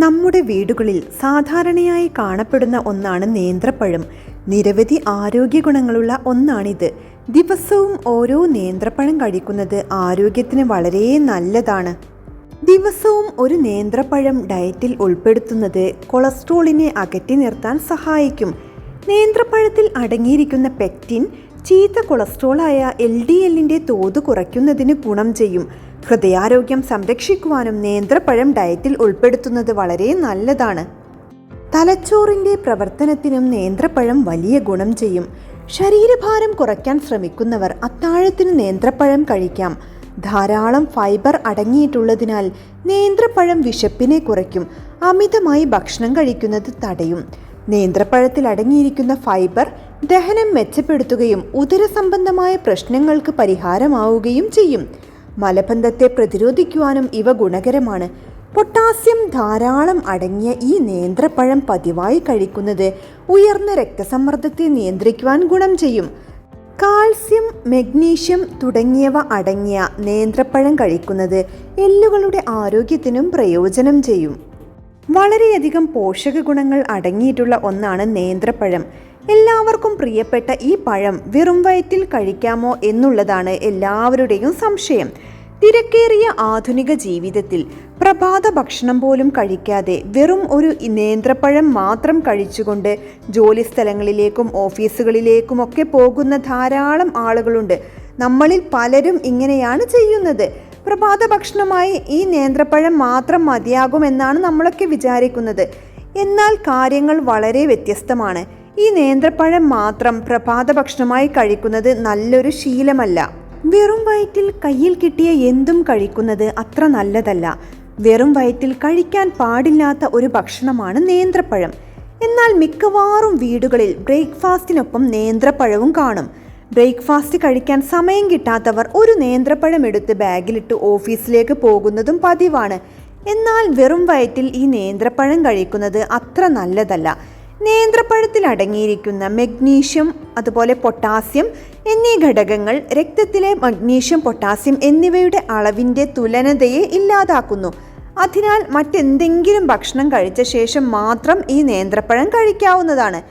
നമ്മുടെ വീടുകളിൽ സാധാരണയായി കാണപ്പെടുന്ന ഒന്നാണ് നേന്ത്രപ്പഴം. നിരവധി ആരോഗ്യ ഗുണങ്ങളുള്ള ഒന്നാണിത്. ദിവസവും ഓരോ നേന്ത്രപ്പഴം കഴിക്കുന്നത് ആരോഗ്യത്തിന് വളരെ നല്ലതാണ്. ദിവസവും ഒരു നേന്ത്രപ്പഴം ഡയറ്റിൽ ഉൾപ്പെടുത്തുന്നത് കൊളസ്ട്രോളിനെ അകറ്റി നിർത്താൻ സഹായിക്കും. നേന്ത്രപ്പഴത്തിൽ അടങ്ങിയിരിക്കുന്ന പെക്റ്റിൻ ചീത്ത കൊളസ്ട്രോളായ LDLന്റെ തോത് കുറയ്ക്കുന്നതിന് ഗുണം ചെയ്യും. ഹൃദയാരോഗ്യം സംരക്ഷിക്കുവാനും നേന്ത്രപ്പഴം ഡയറ്റിൽ ഉൾപ്പെടുത്തുന്നത് വളരെ നല്ലതാണ്. തലച്ചോറിൻ്റെ പ്രവർത്തനത്തിനും നേന്ത്രപ്പഴം വലിയ ഗുണം ചെയ്യും. ശരീരഭാരം കുറയ്ക്കാൻ ശ്രമിക്കുന്നവർ അത്താഴത്തിന് നേന്ത്രപ്പഴം കഴിക്കാം. ധാരാളം ഫൈബർ അടങ്ങിയിട്ടുള്ളതിനാൽ നേന്ത്രപ്പഴം വിശപ്പിനെ കുറയ്ക്കും. അമിതമായി ഭക്ഷണം കഴിക്കുന്നത് തടയും. നേന്ത്രപ്പഴത്തിൽ അടങ്ങിയിരിക്കുന്ന ഫൈബർ ദഹനം മെച്ചപ്പെടുത്തുകയും ഉദരസംബന്ധമായ പ്രശ്നങ്ങൾക്ക് പരിഹാരമാവുകയും ചെയ്യും. മലബന്ധത്തെ പ്രതിരോധിക്കുവാനും ഇവ ഗുണകരമാണ്. പൊട്ടാസ്യം ധാരാളം അടങ്ങിയ ഈ നേന്ത്രപ്പഴം പതിവായി കഴിക്കുന്നത് ഉയർന്ന രക്തസമ്മർദ്ദത്തെ നിയന്ത്രിക്കുവാൻ ഗുണം ചെയ്യും. കാൽസ്യം, മഗ്നീഷ്യം തുടങ്ങിയവ അടങ്ങിയ നേന്ത്രപ്പഴം കഴിക്കുന്നത് എല്ലുകളുടെ ആരോഗ്യത്തിനും പ്രയോജനം ചെയ്യും. വളരെയധികം പോഷക ഗുണങ്ങൾ അടങ്ങിയിട്ടുള്ള ഒന്നാണ് നേന്ത്രപ്പഴം. എല്ലാവർക്കും പ്രിയപ്പെട്ട ഈ പഴം വെറും വയറ്റിൽ കഴിക്കാമോ എന്നുള്ളതാണ് എല്ലാവരുടെയും സംശയം. തിരക്കേറിയ ആധുനിക ജീവിതത്തിൽ പ്രഭാത ഭക്ഷണം പോലും കഴിക്കാതെ വെറും ഒരു നേന്ത്രപ്പഴം മാത്രം കഴിച്ചുകൊണ്ട് ജോലിസ്ഥലങ്ങളിലേക്കും ഓഫീസുകളിലേക്കുമൊക്കെ പോകുന്ന ധാരാളം ആളുകളുണ്ട്. നമ്മളിൽ പലരും ഇങ്ങനെയാണ് ചെയ്യുന്നത്. പ്രഭാത ഭക്ഷണമായി ഈ നേന്ത്രപ്പഴം മാത്രം മതിയാകുമെന്നാണ് നമ്മളൊക്കെ വിചാരിക്കുന്നത്. എന്നാൽ കാര്യങ്ങൾ വളരെ വ്യത്യസ്തമാണ്. ഈ നേന്ത്രപ്പഴം മാത്രം പ്രഭാത ഭക്ഷണമായി കഴിക്കുന്നത് നല്ലൊരു ശീലമല്ല. വെറും വയറ്റിൽ കയ്യിൽ കിട്ടിയ എന്തും കഴിക്കുന്നത് അത്ര നല്ലതല്ല. വെറും വയറ്റിൽ കഴിക്കാൻ പാടില്ലാത്ത ഒരു ഭക്ഷണമാണ് നേന്ത്രപ്പഴം. എന്നാൽ മിക്കവാറും വീടുകളിൽ ബ്രേക്ക്ഫാസ്റ്റിനൊപ്പം നേന്ത്രപ്പഴവും കാണും. ബ്രേക്ക്ഫാസ്റ്റ് കഴിക്കാൻ സമയം കിട്ടാത്തവർ ഒരു നേന്ത്രപ്പഴം എടുത്ത് ബാഗിലിട്ട് ഓഫീസിലേക്ക് പോകുന്നതും പതിവാണ്. എന്നാൽ വെറും വയറ്റിൽ ഈ നേന്ത്രപ്പഴം കഴിക്കുന്നത് അത്ര നല്ലതല്ല. നേന്ത്രപ്പഴത്തിൽ അടങ്ങിയിരിക്കുന്ന മഗ്നീഷ്യം, അതുപോലെ പൊട്ടാസ്യം എന്നീ ഘടകങ്ങൾ രക്തത്തിലെ മഗ്നീഷ്യം, പൊട്ടാസ്യം എന്നിവയുടെ അളവിൻ്റെ തുലനതയെ ഇല്ലാതാക്കുന്നു. അതിനാൽ മറ്റെന്തെങ്കിലും ഭക്ഷണം കഴിച്ച ശേഷം മാത്രം ഈ നേന്ത്രപ്പഴം കഴിക്കാവുന്നതാണ്.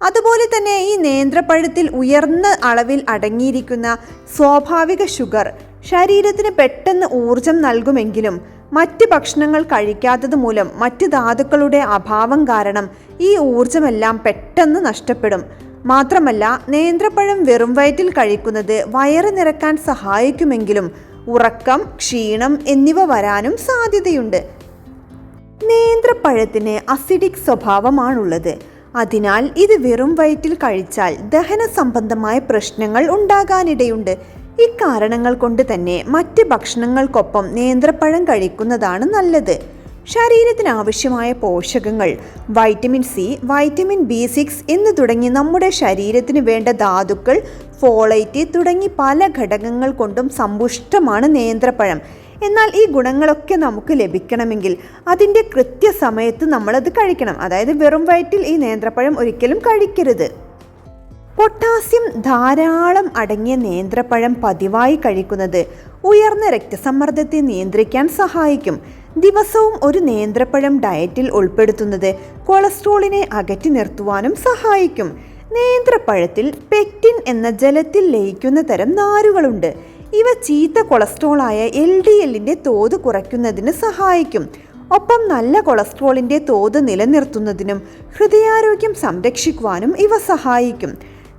അതുപോലെ തന്നെ ഈ നേന്ത്രപ്പഴത്തിൽ ഉയർന്ന അളവിൽ അടങ്ങിയിരിക്കുന്ന സ്വാഭാവിക ഷുഗർ ശരീരത്തിന് പെട്ടെന്ന് ഊർജം നൽകുമെങ്കിലും മറ്റ് ഭക്ഷണങ്ങൾ കഴിക്കാത്തത് മൂലം മറ്റ് ധാതുക്കളുടെ അഭാവം കാരണം ഈ ഊർജമെല്ലാം പെട്ടെന്ന് നഷ്ടപ്പെടും. മാത്രമല്ല, നേന്ത്രപ്പഴം വെറും വയറ്റിൽ കഴിക്കുന്നത് വയറ് നിറക്കാൻ സഹായിക്കുമെങ്കിലും ഉറക്കം, ക്ഷീണം എന്നിവ വരാനും സാധ്യതയുണ്ട്. നേന്ത്രപ്പഴത്തിന് അസിഡിക് സ്വഭാവമാണുള്ളത്. അതിനാൽ ഇത് വെറും വയറ്റിൽ കഴിച്ചാൽ ദഹന സംബന്ധമായ പ്രശ്നങ്ങൾ ഉണ്ടാകാനിടയുണ്ട്. ഇക്കാരണങ്ങൾ കൊണ്ട് തന്നെ മറ്റ് ഭക്ഷണങ്ങൾക്കൊപ്പം നേന്ത്രപ്പഴം കഴിക്കുന്നതാണ് നല്ലത്. ശരീരത്തിന് ആവശ്യമായ പോഷകങ്ങൾ വൈറ്റമിൻ സി, വൈറ്റമിൻ B6 എന്ന് തുടങ്ങി നമ്മുടെ ശരീരത്തിന് വേണ്ട ധാതുക്കൾ, ഫോളേറ്റ് തുടങ്ങി പല ഘടകങ്ങൾ കൊണ്ടും സമ്പുഷ്ടമാണ് നേന്ത്രപ്പഴം. എന്നാൽ ഈ ഗുണങ്ങളൊക്കെ നമുക്ക് ലഭിക്കണമെങ്കിൽ അതിൻ്റെ കൃത്യസമയത്ത് നമ്മളത് കഴിക്കണം. അതായത് വെറും വയറ്റിൽ ഈ നേന്ത്രപ്പഴം ഒരിക്കലും കഴിക്കരുത്. പൊട്ടാസ്യം ധാരാളം അടങ്ങിയ നേന്ത്രപ്പഴം പതിവായി കഴിക്കുന്നത് ഉയർന്ന രക്തസമ്മർദ്ദത്തെ നിയന്ത്രിക്കാൻ സഹായിക്കും. ദിവസവും ഒരു നേന്ത്രപ്പഴം ഡയറ്റിൽ ഉൾപ്പെടുത്തുന്നത് കൊളസ്ട്രോളിനെ അകറ്റി നിർത്തുവാനും സഹായിക്കും. നേന്ത്രപ്പഴത്തിൽ പെക്റ്റിൻ എന്ന ജലത്തിൽ ലയിക്കുന്ന തരം നാരുകളുണ്ട്. ഇവ ചീത്ത കൊളസ്ട്രോളായ LDLന്റെ തോത് കുറയ്ക്കുന്നതിന് സഹായിക്കും. ഒപ്പം നല്ല കൊളസ്ട്രോളിൻ്റെ തോത് നിലനിർത്തുന്നതിനും ഹൃദയാരോഗ്യം സംരക്ഷിക്കുവാനും ഇവ സഹായിക്കും.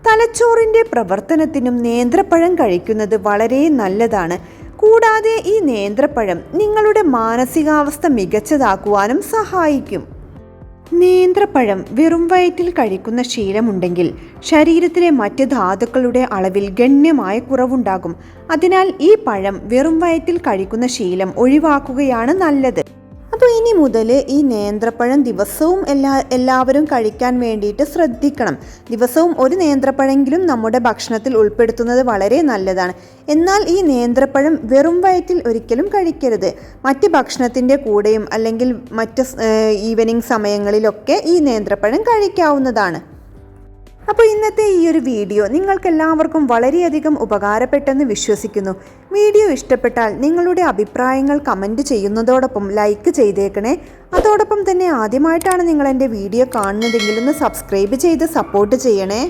തലച്ചോറിൻ്റെ പ്രവർത്തനത്തിനും നേന്ത്രപ്പഴം കഴിക്കുന്നത് വളരെ നല്ലതാണ്. കൂടാതെ ഈ നേന്ത്രപ്പഴം നിങ്ങളുടെ മാനസികാവസ്ഥ മികച്ചതാക്കുവാനും സഹായിക്കും. നേന്ത്രപ്പഴം വെറും വയറ്റിൽ കഴിക്കുന്ന ശീലമുണ്ടെങ്കിൽ ശരീരത്തിലെ മറ്റ് ധാതുക്കളുടെ അളവിൽ ഗണ്യമായ കുറവുണ്ടാകും. അതിനാൽ ഈ പഴം വെറും വയറ്റിൽ കഴിക്കുന്ന ശീലം ഒഴിവാക്കുകയാണ് നല്ലത്. അപ്പോൾ ഇനി മുതൽ ഈ നേന്ത്രപ്പഴം ദിവസവും എല്ലാവരും കഴിക്കാൻ വേണ്ടിയിട്ട് ശ്രദ്ധിക്കണം. ദിവസവും ഒരു നേന്ത്രപ്പഴമെങ്കിലും നമ്മുടെ ഭക്ഷണത്തിൽ ഉൾപ്പെടുത്തുന്നത് വളരെ നല്ലതാണ്. എന്നാൽ ഈ നേന്ത്രപ്പഴം വെറും വയറ്റിൽ ഒരിക്കലും കഴിക്കരുത്. മറ്റ് ഭക്ഷണത്തിൻ്റെ കൂടെയും അല്ലെങ്കിൽ മറ്റ് ഈവനിങ് സമയങ്ങളിലൊക്കെ ഈ നേന്ത്രപ്പഴം കഴിക്കാവുന്നതാണ്. അപ്പോൾ ഇന്നത്തെ ഈ ഒരു വീഡിയോ നിങ്ങൾക്കെല്ലാവർക്കും വളരെയധികം ഉപകാരപ്പെട്ടെന്ന് വിശ്വസിക്കുന്നു. വീഡിയോ ഇഷ്ടപ്പെട്ടാൽ നിങ്ങളുടെ അഭിപ്രായങ്ങൾ കമൻറ്റ് ചെയ്യുന്നതോടൊപ്പം ലൈക്ക് ചെയ്തേക്കണേ. അതോടൊപ്പം തന്നെ ആദ്യമായിട്ടാണ് നിങ്ങൾ എൻ്റെ വീഡിയോ കാണുന്നതെങ്കിൽ ഒന്ന് സബ്സ്ക്രൈബ് ചെയ്ത് സപ്പോർട്ട് ചെയ്യണേ.